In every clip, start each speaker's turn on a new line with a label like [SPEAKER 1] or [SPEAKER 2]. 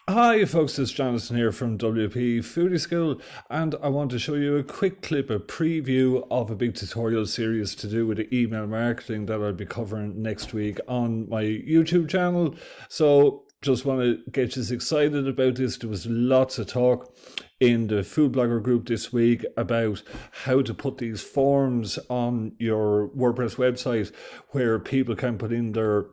[SPEAKER 1] Hi folks, it's Jonathan here from WP Foodie School, and I want to show you a quick clip, a preview of a big tutorial series to do with email marketing that I'll be covering next week on my YouTube channel. So just want to get you excited about this. There was lots of talk in the food blogger group this week about how to put these forms on your WordPress website where people can put in their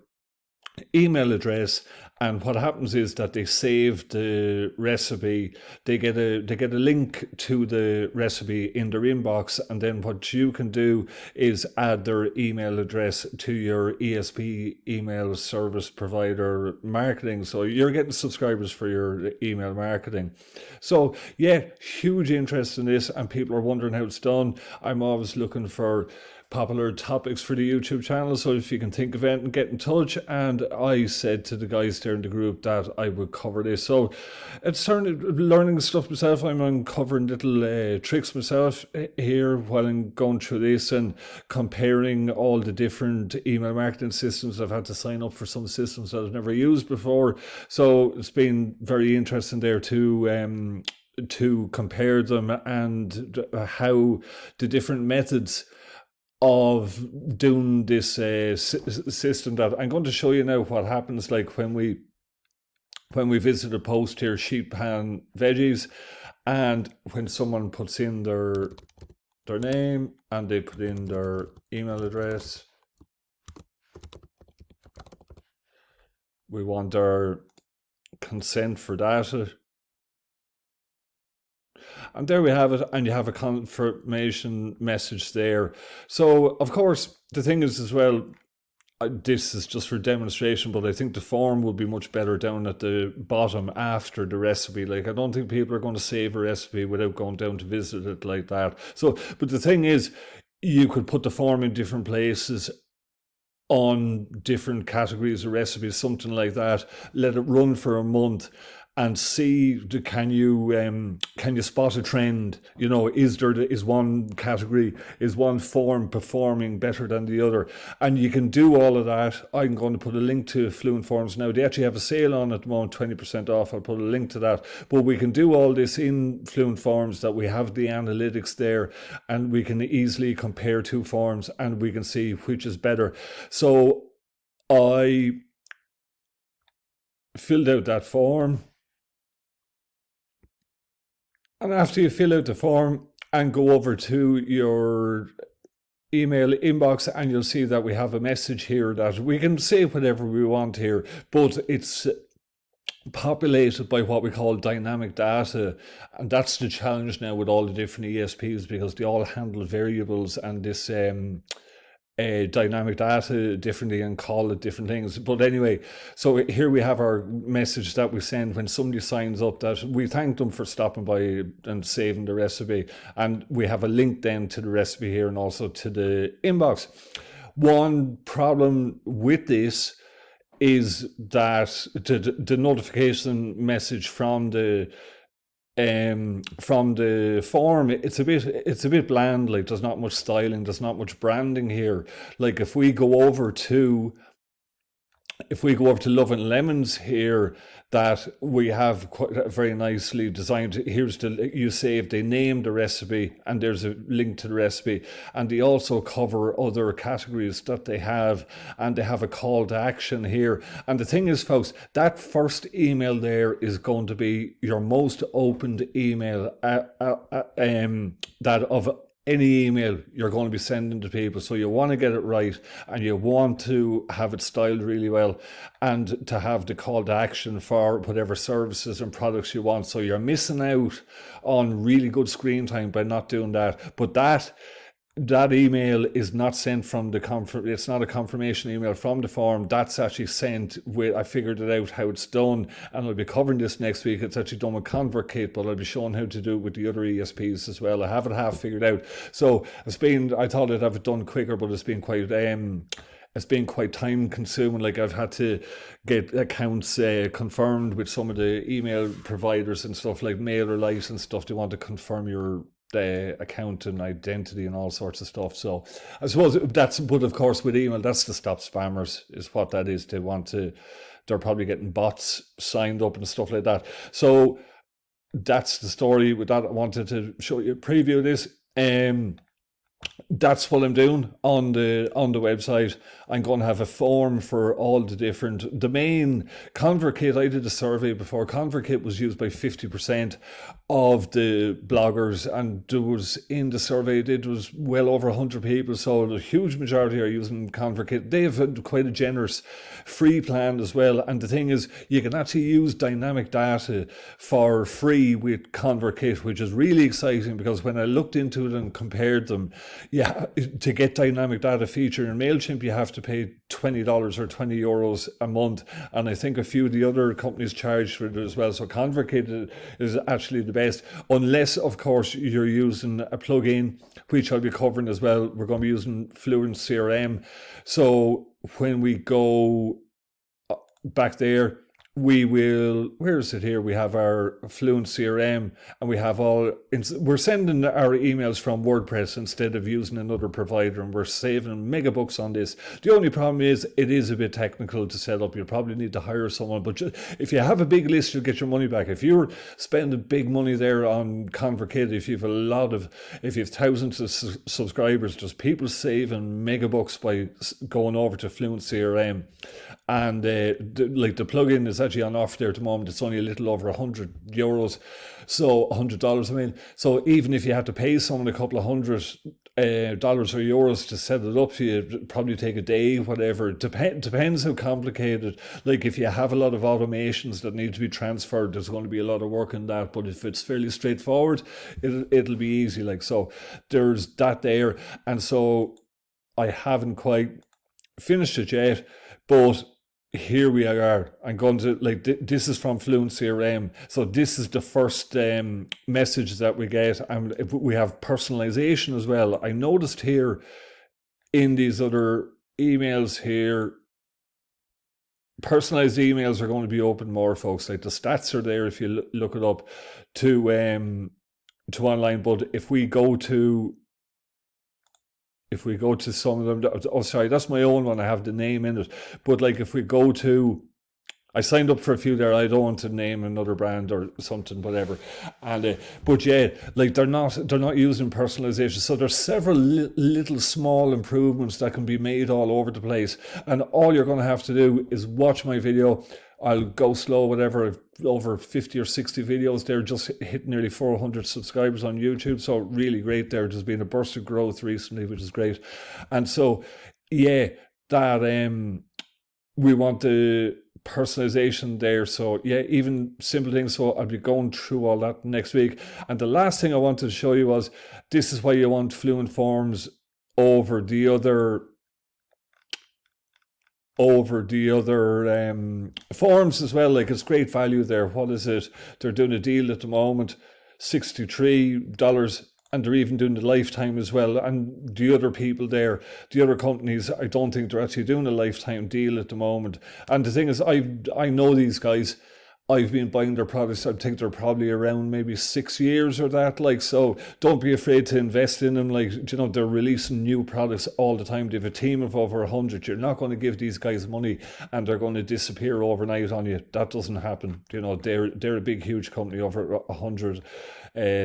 [SPEAKER 1] email address, and what happens is that they save the recipe. They get a link to the recipe in their inbox, and then what you can do is add their email address to your ESP, email service provider marketing, so you're getting subscribers for your email marketing. So yeah, huge interest in this, and people are wondering how it's done. I'm always looking for popular topics for the YouTube channel, so if you can think of anything, get in touch. And I said to the guys there in the group that I would cover this. So it's certainly learning stuff myself. I'm uncovering little tricks myself here while I'm going through this and comparing all the different email marketing systems. I've had to sign up for some systems that I've never used before, so it's been very interesting there to compare them and how the different methods of doing this system that I'm going to show you now. What happens like when we visit a post here, sheet pan veggies, and when someone puts in their name and they put in their email address, we want their consent for data. And there we have it, and you have a confirmation message there. So, of course, the thing is as well, this is just for demonstration, but I think the form will be much better down at the bottom after the recipe. Like, I don't think people are going to save a recipe without going down to visit it like that. So, but the thing is, you could put the form in different places on different categories of recipes, something like that. Let it run for a month and see, can you spot a trend? You know, is one category, is one form performing better than the other? And you can do all of that. I'm going to put a link to Fluent Forms now. They actually have a sale on at the moment, 20% off. I'll put a link to that. But we can do all this in Fluent Forms, that we have the analytics there, and we can easily compare two forms and we can see which is better. So I filled out that form. And after you fill out the form and go over to your email inbox, and you'll see that we have a message here that we can say whatever we want here, but it's populated by what we call dynamic data. And that's the challenge now with all the different ESPs, because they all handle variables and this dynamic data differently and call it different things. But anyway, so here we have our message that we send when somebody signs up, that we thank them for stopping by and saving the recipe, and we have a link then to the recipe here and also to the inbox. One problem with this is that the notification message from the form, it's a bit bland. Like, there's not much styling, there's not much branding here. Like, if we go over to Love and Lemons here, that we have quite very nicely designed. Here's you save, they name the recipe, and there's a link to the recipe, and they also cover other categories that they have, and they have a call to action here. And the thing is, folks, that first email there is going to be your most opened email that of any email you're going to be sending to people. So you want to get it right, and you want to have it styled really well, and to have the call to action for whatever services and products you want. So you're missing out on really good screen time by not doing that. But that email is not sent from it's not a confirmation email from the form. That's actually sent with, I figured it out how it's done, and I'll be covering this next week. It's actually done with ConvertKit, but I'll be showing how to do it with the other ESPs as well. I have it half figured out. So I thought I'd have it done quicker, but it's been quite time consuming. Like, I've had to get accounts confirmed with some of the email providers and stuff, like MailerLite and stuff. They want to confirm your account and identity and all sorts of stuff. So I suppose that's, but of course with email, that's to stop spammers, is what that is. They're probably getting bots signed up and stuff like that. So that's the story with that. I wanted to show you, preview this. That's what I'm doing on the website. I'm going to have a form for all the different, the main ConvertKit. I did a survey before. ConvertKit was used by 50% of the bloggers, and there was, in the survey I did, was well over 100 people. So the huge majority are using ConvertKit. They have quite a generous free plan as well. And the thing is, you can actually use dynamic data for free with ConvertKit, which is really exciting, because when I looked into it and compared them, yeah, to get dynamic data feature in MailChimp, you have to pay $20 or €20 a month. And I think a few of the other companies charge for it as well. So ConvertKit is actually the best, unless, of course, you're using a plugin, which I'll be covering as well. We're going to be using Fluent CRM. So when we go back there, we will, where is it here? We have our Fluent CRM, and we have we're sending our emails from WordPress instead of using another provider, and we're saving megabucks on this. The only problem is it is a bit technical to set up. You'll probably need to hire someone, but if you have a big list, you'll get your money back. If you're spending big money there on ConvertKit, if you have thousands of subscribers, there's people saving megabucks by going over to Fluent CRM. And the plugin is actually on offer there at the moment. It's only a little over €100, so $100, I mean. So even if you have to pay someone a couple of $100 or euros to set it up, you probably take a day, whatever. Depends how complicated. Like if you have a lot of automations that need to be transferred, there's going to be a lot of work in that. But if it's fairly straightforward, it'll be easy. Like, so there's that there. And so I haven't quite finished it yet, but here we are. I'm going to, this is from Fluent CRM. So this is the first message that we get. And we have personalization as well. I noticed here in these other emails here, personalized emails are going to be open more, folks. Like the stats are there if you look it up to online. But if we go to some of them, oh sorry, that's my own one, I have the name in it. But like if we go to, I signed up for a few there, I don't want to name another brand or something, whatever. And but yeah, like they're not using personalization. So there's several little small improvements that can be made all over the place. And all you're going to have to do is watch my video. I'll go slow, whatever. I've over 50 or 60 videos there, just hit nearly 400 subscribers on YouTube. So really great there. There's been a burst of growth recently, which is great. And so, yeah, that we want the personalization there. So yeah, even simple things. So I'll be going through all that next week. And the last thing I wanted to show you was, this is why you want Fluent Forms over the other forms as well. Like, it's great value there. What is it? They're doing a deal at the moment, $63, and they're even doing the lifetime as well. And the other people there, the other companies, I don't think they're actually doing a lifetime deal at the moment. And the thing is, I know these guys. I've been buying their products. I think they're probably around maybe 6 years or that. Like, so don't be afraid to invest in them. Like, you know, they're releasing new products all the time. They have a team of over 100. You're not going to give these guys money and they're going to disappear overnight on you. That doesn't happen. You know, they're a big, huge company, over 100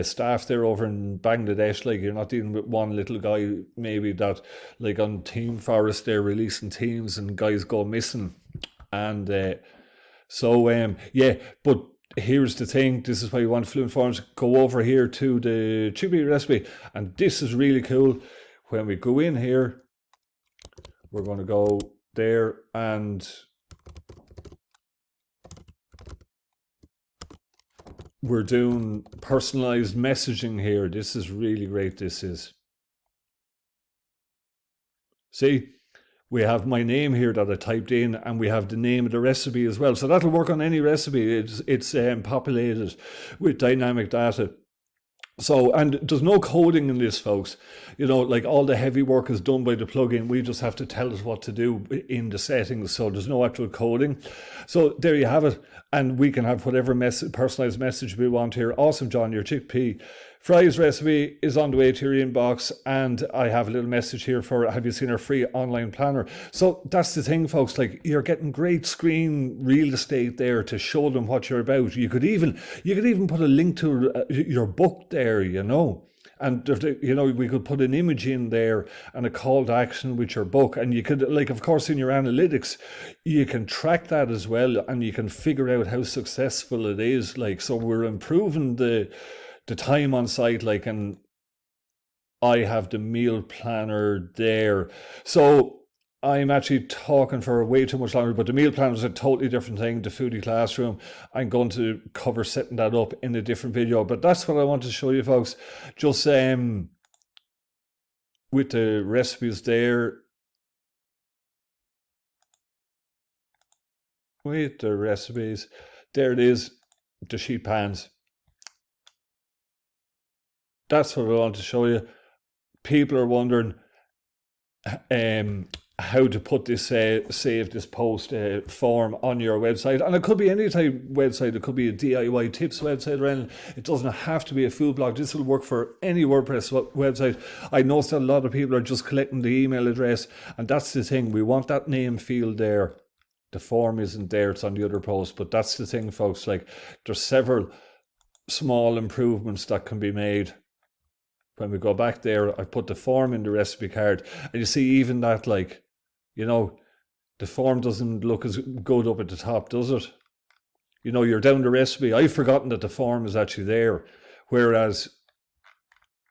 [SPEAKER 1] staff there over in Bangladesh. Like, you're not dealing with one little guy, maybe that, like on Team Forest, they're releasing teams and guys go missing. And so yeah, but here's the thing. This is why you want Fluent Forms. Go over here to the chickpea recipe, and this is really cool. When we go in here, we're going to go there, and we're doing personalized messaging here. This is really great. This is, see, we have my name here that I typed in, and we have the name of the recipe as well. So that'll work on any recipe. It's populated with dynamic data. So, and there's no coding in this, folks. You know, like, all the heavy work is done by the plugin. We just have to tell it what to do in the settings. So there's no actual coding. So there you have it. And we can have whatever personalized message we want here. Awesome, John, your chickpea Fry's recipe is on the way to your inbox, and I have a little message here for, have you seen our free online planner? So that's the thing, folks, like, you're getting great screen real estate there to show them what you're about. You could even put a link to your book there, you know. And we could put an image in there and a call to action with your book, and you could, like, of course, in your analytics, you can track that as well, and you can figure out how successful it is. Like, so we're improving the time on site, like, and I have the meal planner there. So I'm actually talking for way too much longer, but the meal planner is a totally different thing. The foodie classroom, I'm going to cover setting that up in a different video, but that's what I want to show you, folks. Just with the recipes there, there it is, the sheet pans. That's what I want to show you. People are wondering how to put this save this post form on your website, and it could be any type of website. It could be a DIY tips website or anything. It doesn't have to be a food blog. This will work for any WordPress website. I know that a lot of people are just collecting the email address, and that's the thing. We want that name field there. The form isn't there, it's on the other post, but that's the thing, folks. Like, there's several small improvements that can be made. When we go back there, I put the form in the recipe card, and you see even that, like, you know, the form doesn't look as good up at the top, does it? You know, you're down the recipe. I've forgotten that the form is actually there, whereas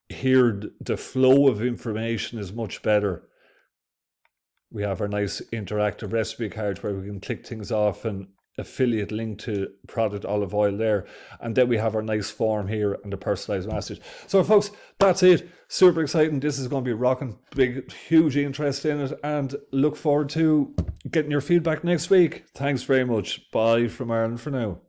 [SPEAKER 1] here the flow of information is much better. We have our nice interactive recipe card where we can click things off and affiliate link to product olive oil there, and then we have our nice form here and the personalized message. So folks, that's it. Super exciting. This is going to be rocking. Big, huge interest in it, and look forward to getting your feedback next week. Thanks very much. Bye from Ireland for now.